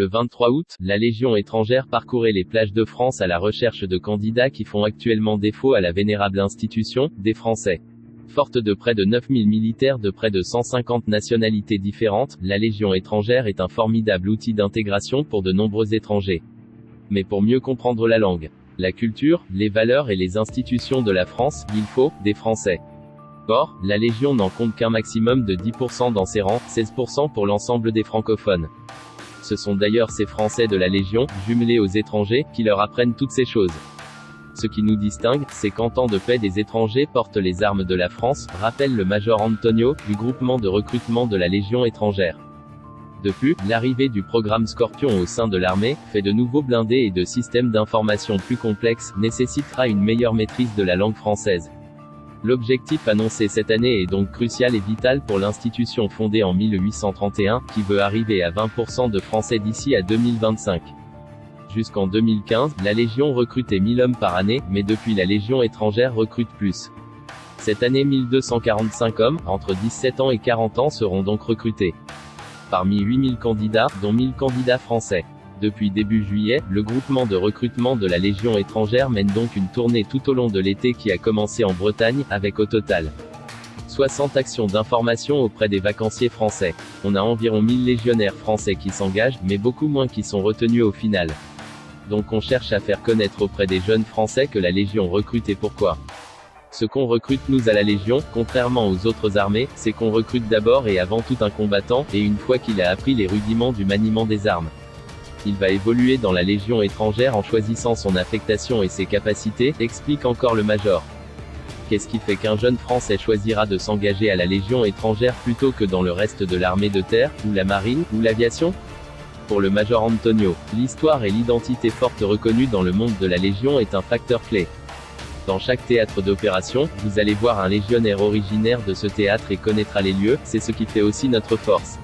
Le 23 août, la Légion étrangère parcourait les plages de France à la recherche de candidats qui font actuellement défaut à la vénérable institution, des Français. Forte de près de 9000 militaires de près de 150 nationalités différentes, la Légion étrangère est un formidable outil d'intégration pour de nombreux étrangers. Mais pour mieux comprendre la langue, la culture, les valeurs et les institutions de la France, il faut des Français. Or, la Légion n'en compte qu'un maximum de 10% dans ses rangs, 16% pour l'ensemble des francophones. Ce sont d'ailleurs ces Français de la Légion, jumelés aux étrangers, qui leur apprennent toutes ces choses. Ce qui nous distingue, c'est qu'en temps de paix des étrangers portent les armes de la France, rappelle le major Antonio, du groupement de recrutement de la Légion étrangère. Depuis, l'arrivée du programme Scorpion au sein de l'armée, fait de nouveaux blindés et de systèmes d'information plus complexes, nécessitera une meilleure maîtrise de la langue française. L'objectif annoncé cette année est donc crucial et vital pour l'institution fondée en 1831, qui veut arriver à 20% de Français d'ici à 2025. Jusqu'en 2015, la Légion recrutait 1000 hommes par année, mais depuis la Légion étrangère recrute plus. Cette année 1245 hommes, entre 17 ans et 40 ans seront donc recrutés. Parmi 8000 candidats, dont 1000 candidats français. Depuis début juillet, le groupement de recrutement de la Légion étrangère mène donc une tournée tout au long de l'été qui a commencé en Bretagne, avec au total 60 actions d'information auprès des vacanciers français. On a environ 1000 légionnaires français qui s'engagent, mais beaucoup moins qui sont retenus au final. Donc on cherche à faire connaître auprès des jeunes Français que la Légion recrute et pourquoi. Ce qu'on recrute nous à la Légion, contrairement aux autres armées, c'est qu'on recrute d'abord et avant tout un combattant, et une fois qu'il a appris les rudiments du maniement des armes. Il va évoluer dans la Légion étrangère en choisissant son affectation et ses capacités, explique encore le major. Qu'est-ce qui fait qu'un jeune Français choisira de s'engager à la Légion étrangère plutôt que dans le reste de l'armée de terre, ou la marine, ou l'aviation? Pour le major Antonio, l'histoire et l'identité forte reconnue dans le monde de la Légion est un facteur clé. Dans chaque théâtre d'opération, vous allez voir un légionnaire originaire de ce théâtre et connaîtra les lieux, c'est ce qui fait aussi notre force.